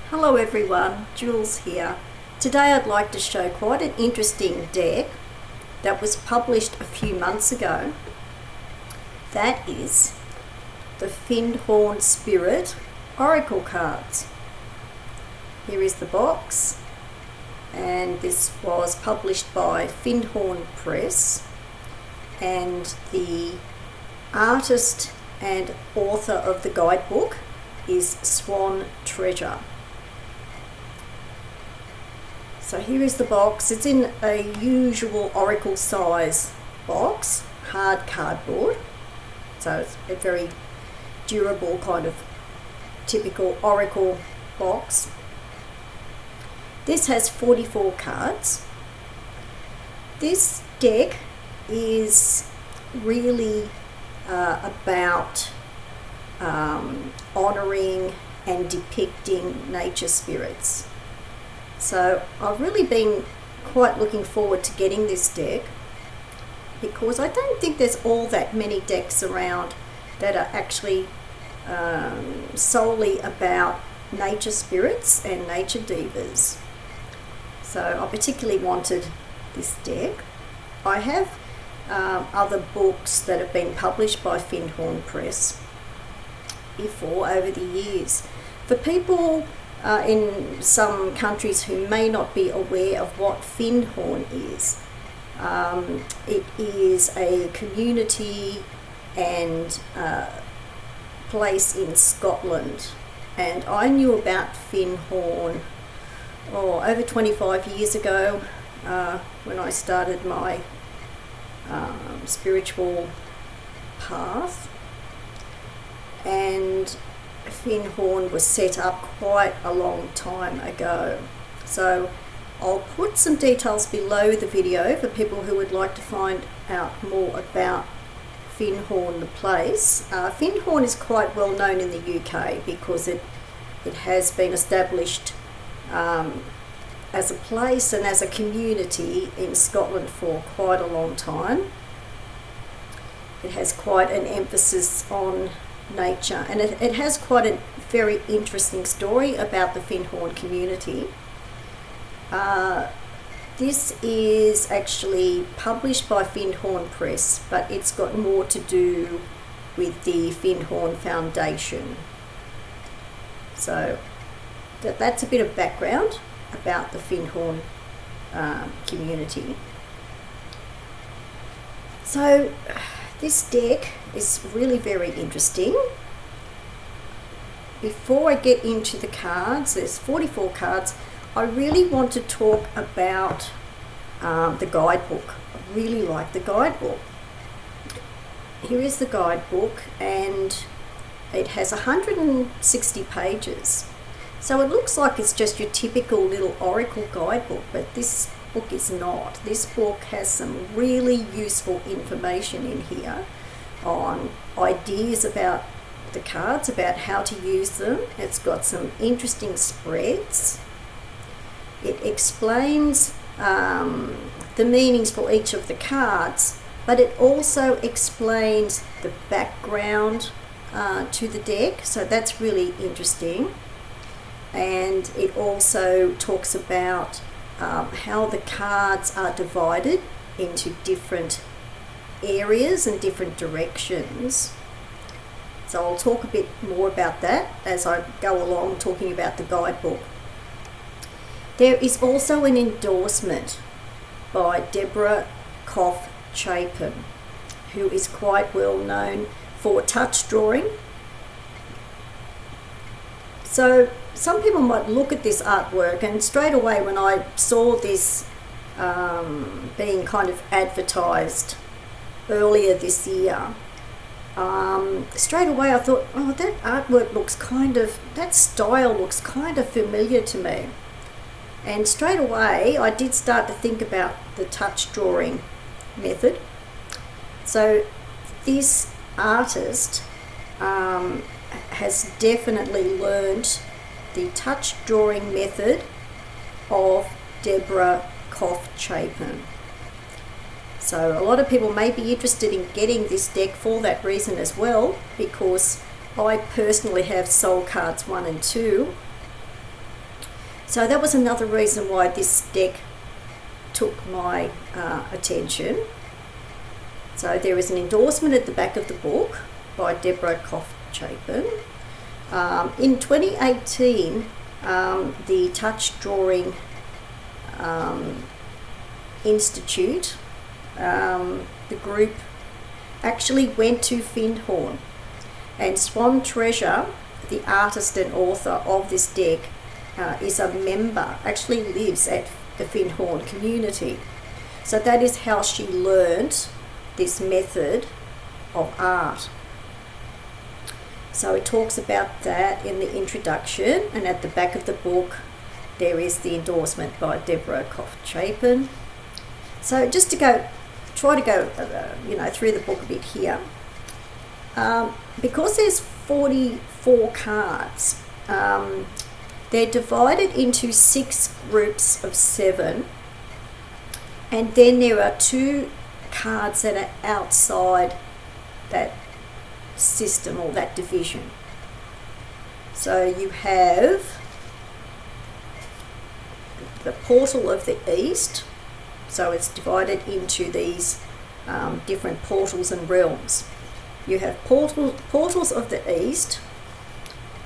Hello everyone, Jules here. Today I'd like to show quite an interesting deck that was published a few months ago. That is the Findhorn Spirit Oracle cards. Here is the box, and this was published by Findhorn Press, and the artist and author of the guidebook is Swan. So here is the box. It's in a usual oracle size box, hard cardboard. So it's a very durable kind of typical oracle box. This has 44 cards. This deck is really about honouring and depicting nature spirits. So I've really been quite looking forward to getting this deck, because I don't think there's all that many decks around that are actually solely about nature spirits and nature devas. So I particularly wanted this deck. I have other books that have been published by Findhorn Press before over the years. For people in some countries who may not be aware of what Findhorn is, it is a community and place in Scotland, and I knew about Findhorn over 25 years ago when I started my spiritual path. And Findhorn was set up quite a long time ago. So I'll put some details below the video for people who would like to find out more about Findhorn, the place. Findhorn is quite well known in the UK because it has been established as a place and as a community in Scotland for quite a long time. It has quite an emphasis on nature, and it has quite a very interesting story about the Findhorn community. This is actually published by Findhorn Press, but it's got more to do with the Findhorn Foundation. So that's a bit of background about the Findhorn community. So this deck is really very interesting. Before I get into the cards, there's 44 cards, I really want to talk about the guidebook. I really like the guidebook. Here is the guidebook, and it has 160 pages. So it looks like it's just your typical little oracle guidebook, but this book is not. This book has some really useful information in here on ideas about the cards, about how to use them. It's got some interesting spreads. It explains the meanings for each of the cards, but it also explains the background to the deck, so that's really interesting. And it also talks about how the cards are divided into different areas and different directions. So I'll talk a bit more about that as I go along talking about the guidebook. There is also an endorsement by Deborah Chapin, who is quite well known for touch drawing. So some people might look at this artwork, and straight away when I saw this being kind of advertised earlier this year, straight away I thought, oh, that artwork looks that style looks kind of familiar to me. And straight away I did start to think about the touch drawing method. So this artist has definitely learned the touch drawing method of Deborah Chapin. So a lot of people may be interested in getting this deck for that reason as well, because I personally have soul cards 1 and 2, So that was another reason why this deck took my attention. So there is an endorsement at the back of the book by Deborah Chapin. In 2018, the Touch Drawing Institute, the group actually went to Findhorn, and Swan Treasure, the artist and author of this deck, is a member, actually lives at the Findhorn community. So that is how she learned this method of art. So it talks about that in the introduction, and at the back of the book there is the endorsement by Deborah Chapin. So just to try to go through the book a bit here, because there's 44 cards, they're divided into 6 groups of 7, and then there are 2 cards that are outside that system or that division. So you have the Portal of the East, so it's divided into these different portals and realms. You have portals of the East,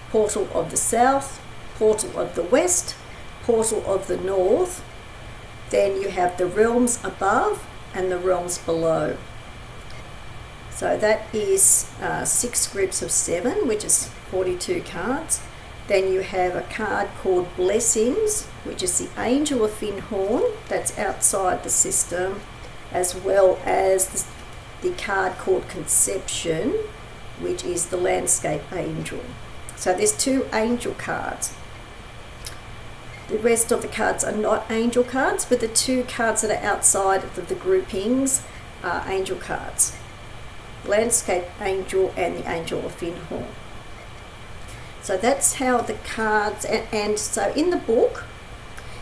Portal of the South, Portal of the West, Portal of the North. Then you have the realms above and the realms below. So that is 6 groups of 7, which is 42 cards. Then you have a card called Blessings, which is the Angel of Findhorn, that's outside the system, as well as the card called Conception, which is the Landscape Angel. So there's 2 angel cards. The rest of the cards are not angel cards, but the 2 cards that are outside of the groupings are angel cards. Landscape Angel and the Angel of Findhorn. So that's how the cards, and so in the book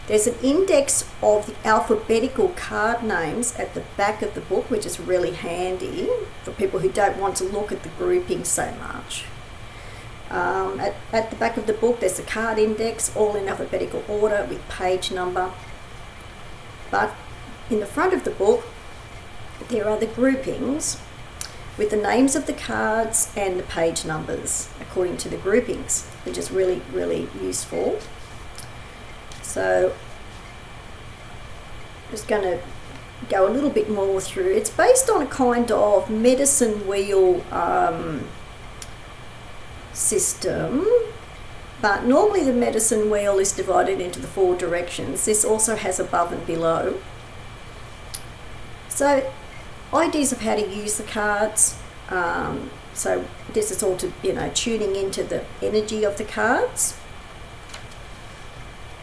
there's an index of the alphabetical card names at the back of the book, which is really handy for people who don't want to look at the grouping so much. At the back of the book there's a card index, all in alphabetical order with page number. But in the front of the book there are the groupings with the names of the cards and the page numbers according to the groupings, which is really, really useful. So I'm just going to go a little bit more through. It's based on a kind of medicine wheel system, but normally the medicine wheel is divided into the 4 directions. This also has above and below. So ideas of how to use the cards. So this is all to, tuning into the energy of the cards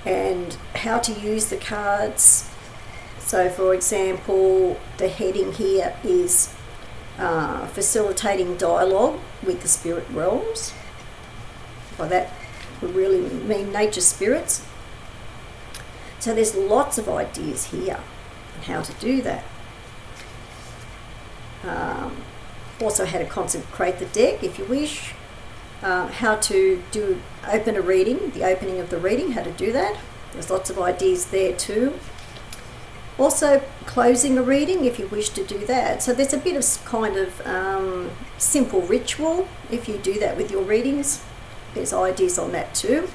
and how to use the cards. So for example, the heading here is facilitating dialogue with the spirit realms. By that we really mean nature spirits. So there's lots of ideas here on how to do that. Also how to consecrate the deck if you wish, how to open a reading, the opening of the reading, how to do that. There's lots of ideas there too. Also closing a reading if you wish to do that. So there's a bit of kind of simple ritual if you do that with your readings. There's ideas on that too.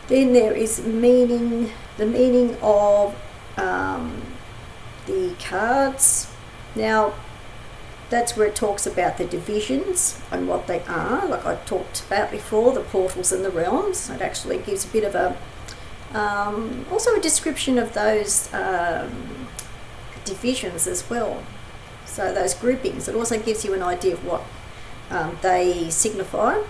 Then there is the meaning of the cards. Now that's where it talks about the divisions and what they are, like I talked about before, the portals and the realms. It actually gives a bit of a also a description of those divisions as well. So those groupings, it also gives you an idea of what they signify.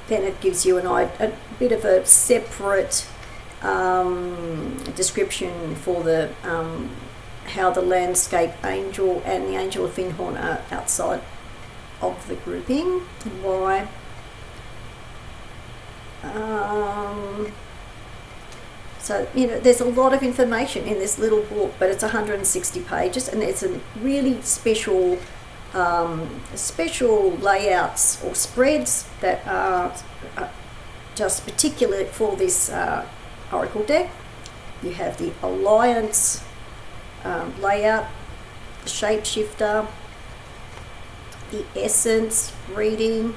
Then it gives you a bit of a separate description for the how the Landscape Angel and the Angel of Findhorn are outside of the grouping and why. So there's a lot of information in this little book, but it's 160 pages, and it's a really special special layouts or spreads that are just particular for this oracle deck. You have the Alliance layout, the Shapeshifter, the Essence reading,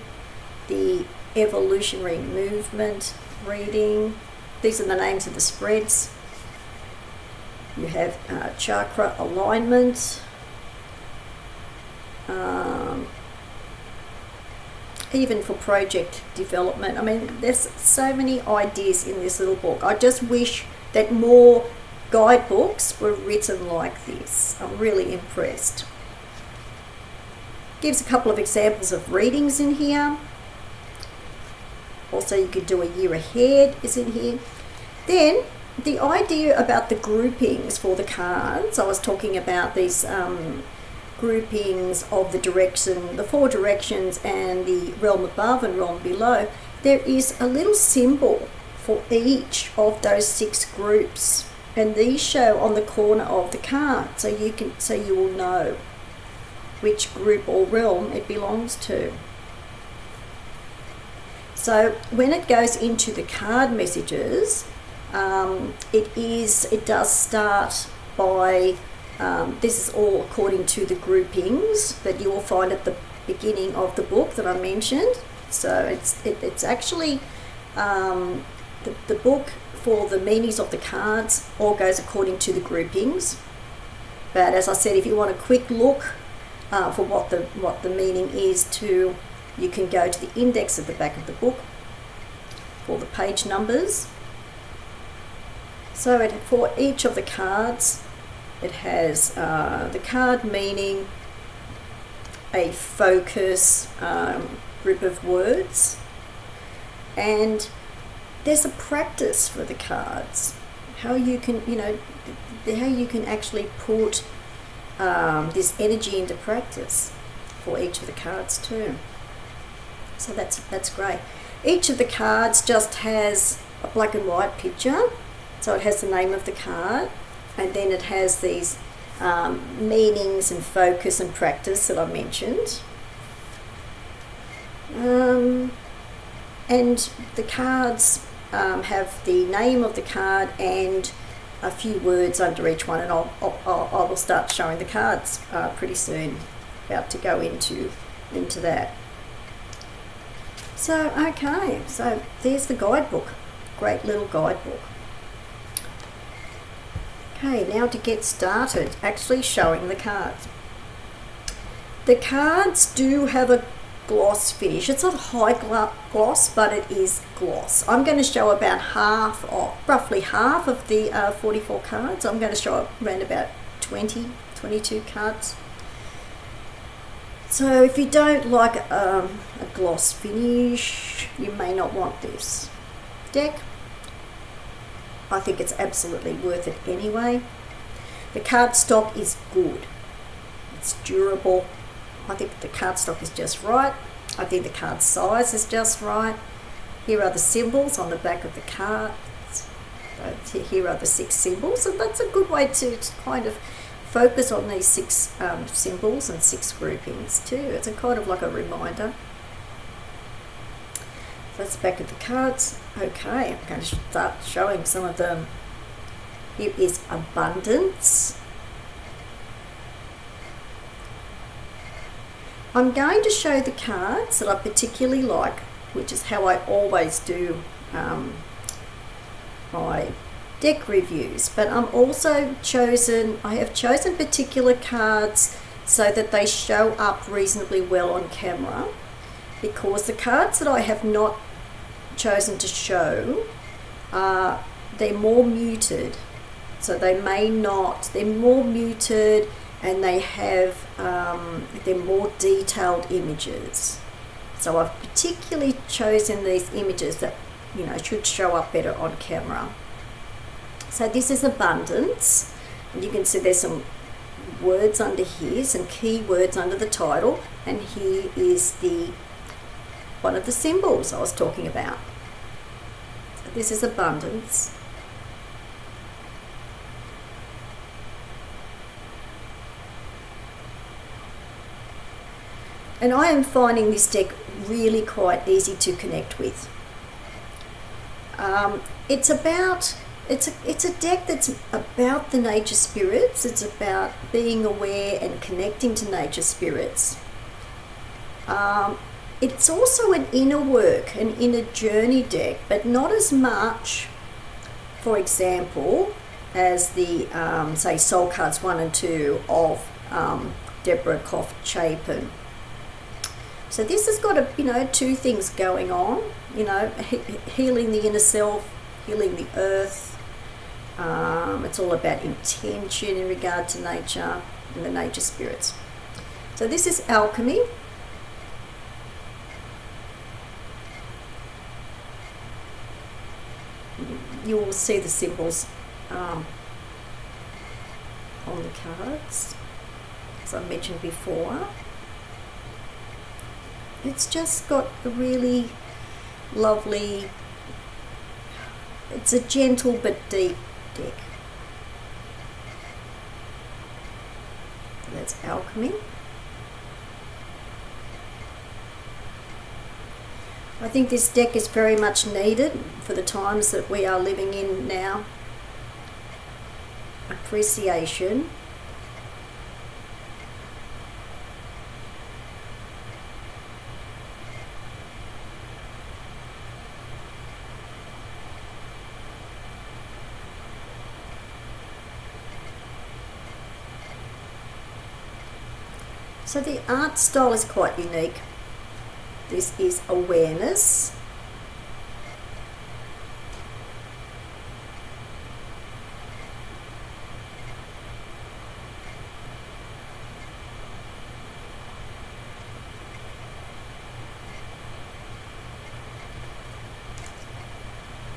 the Evolutionary Movement reading. These are the names of the spreads. You have chakra alignment, even for project development. I mean, there's so many ideas in this little book. I just wish that more guidebooks were written like this. I'm really impressed. Gives a couple of examples of readings in here. Also, you could do a year ahead is in here. Then the idea about the groupings for the cards, I was talking about these groupings of the direction, the 4 directions and the realm above and realm below. There is a little symbol for each of those 6 groups, and these show on the corner of the card, so you will know which group or realm it belongs to. So when it goes into the card messages, it does start by this is all according to the groupings that you will find at the beginning of the book that I mentioned. So it's actually the book for the meanings of the cards all goes according to the groupings. But as I said, if you want a quick look for what the meaning is too, you can go to the index at the back of the book for the page numbers. So for each of the cards, it has the card meaning, a focus, group of words, and there's a practice for the cards. How you can, how you can actually put this energy into practice for each of the cards too. So that's great. Each of the cards just has a black and white picture. So it has the name of the card, and then it has these meanings and focus and practice that I mentioned. And the cards have the name of the card and a few words under each one, and I will start showing the cards pretty soon. About to go into that. So okay, so there's the guidebook. Great little guidebook. Okay, now to get started, actually showing the cards. The cards do have a gloss finish. It's not a high gloss, but it is gloss. I'm going to show about roughly half of the 44 cards. I'm going to show around about 22 cards. So if you don't like a gloss finish, you may not want this deck. I think it's absolutely worth it anyway. The cardstock is good. It's durable. I think the cardstock is just right. I think the card size is just right. Here are the symbols on the back of the cards. Here are the 6 symbols, and that's a good way to kind of focus on these 6 symbols and 6 groupings too. It's a kind of like a reminder. That's the back of the cards. Okay, I'm going to start showing some of them. Here is abundance. I'm going to show the cards that I particularly like, which is how I always do my deck reviews, but I have chosen particular cards so that they show up reasonably well on camera, because the cards that I have not chosen to show they're more muted, so they're more muted, and they have they're more detailed images. So I've particularly chosen these images that should show up better on camera. So this is abundance, and you can see there's some words under here, some key words under the title, and here is one of the symbols I was talking about. So this is abundance. And I am finding this deck really quite easy to connect with. It's a deck that's about the nature spirits. It's about being aware and connecting to nature spirits. It's also an inner work, an inner journey deck, but not as much, for example, as the, say, Soul Cards 1 and 2 of Deborah Koff Chapin. So this has got two things going on, healing the inner self, healing the earth. It's all about intention in regard to nature and the nature spirits. So this is alchemy. You will see the symbols on the cards, as I mentioned before. It's just got a really lovely, it's a gentle but deep deck. That's alchemy. I think this deck is very much needed for the times that we are living in now. Appreciation. So the art style is quite unique. This is awareness.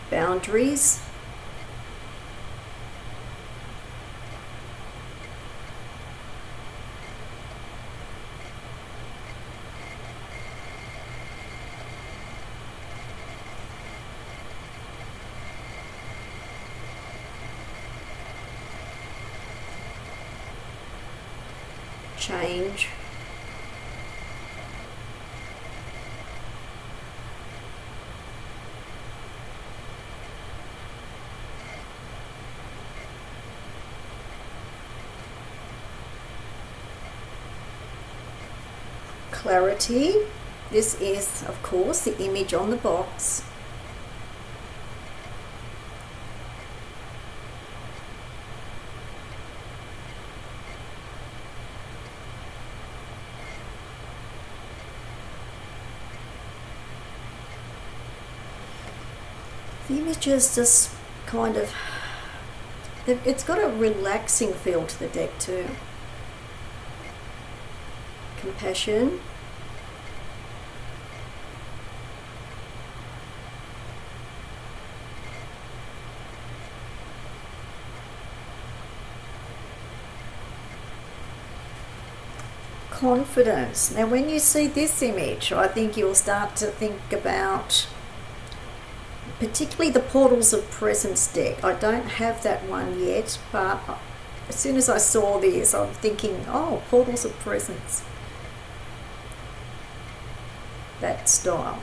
Boundaries. Change. Clarity. This is, of course, the image on the box. The image is just kind of, it's got a relaxing feel to the deck too. Compassion. Confidence. Now when you see this image, I think you'll start to think about particularly the Portals of Presence deck. I don't have that one yet, but as soon as I saw this, I'm thinking, oh, Portals of Presence. That style.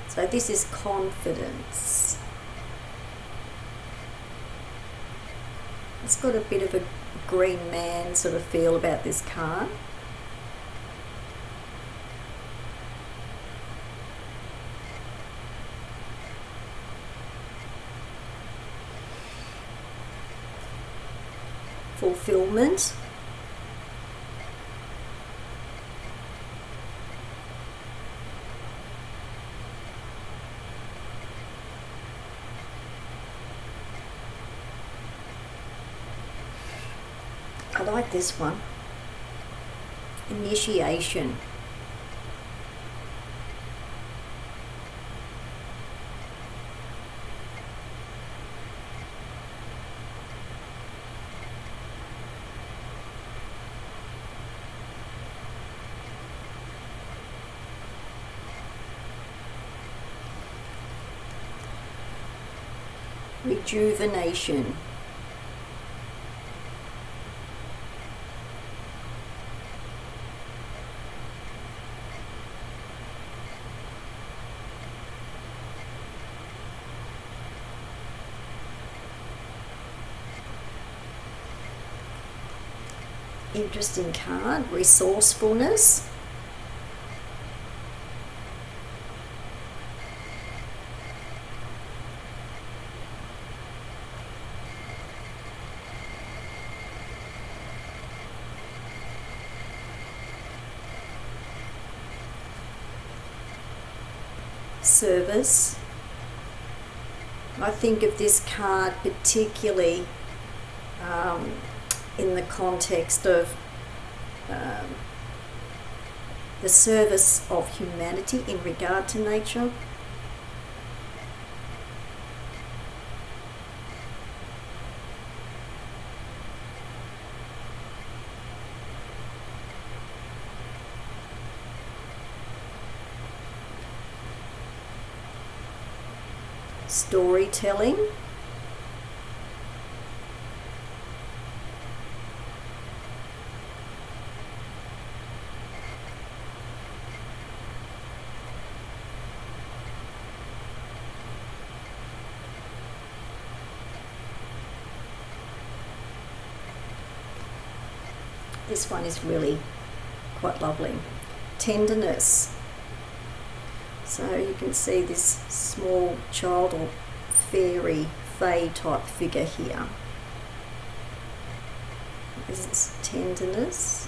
So this is confidence. It's got a bit of a green man sort of feel about this card. Fulfillment. I like this one. Initiation. Rejuvenation. interesting card, resourcefulness. Service. I think of this card particularly in the context of the service of humanity in regard to nature. Storytelling. This one is really quite lovely. Tenderness. So you can see this small child or fairy, fae type figure here. This is tenderness.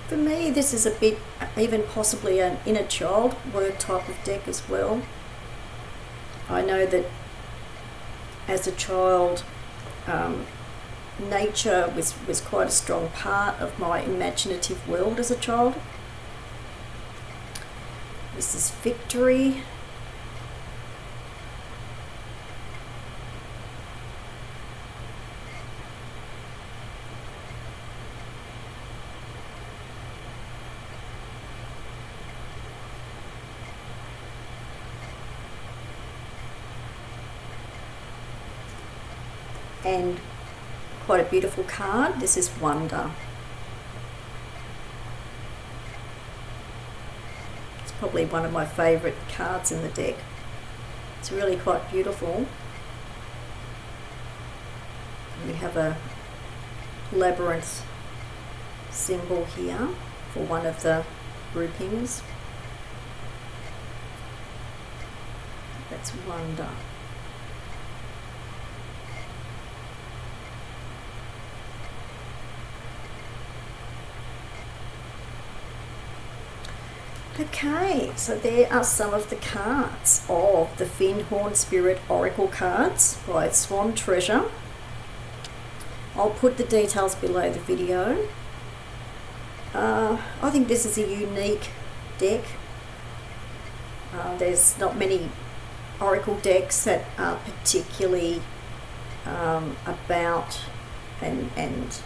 For me, this is a bit, even possibly an inner child word type of deck as well. I know that as a child, nature was quite a strong part of my imaginative world as a child. This is victory. And quite a beautiful card. This is Wonder. It's probably one of my favourite cards in the deck. It's really quite beautiful. We have a labyrinth symbol here for one of the groupings. That's Wonder. Okay, so there are some of the cards of the Findhorn Spirit Oracle cards by Swan Treasure. I'll put the details below the video. I think this is a unique deck. There's not many Oracle decks that are particularly about and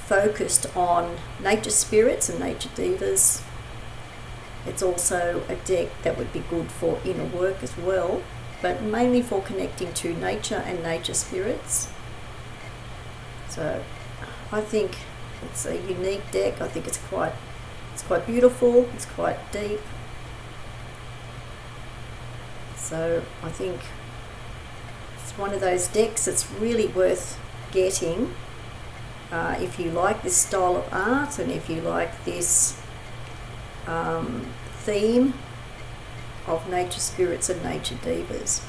focused on nature spirits and nature devas. It's also a deck that would be good for inner work as well, but mainly for connecting to nature and nature spirits. So I think it's a unique deck. I think it's quite beautiful, it's quite deep. So I think it's one of those decks that's really worth getting. If you like this style of art and if you like this theme of nature spirits and nature devas.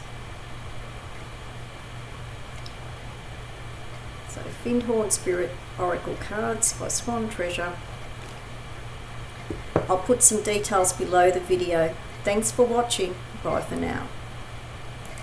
So Findhorn Spirit Oracle cards by Swan Treasure. I'll put some details below the video. Thanks for watching. Bye for now.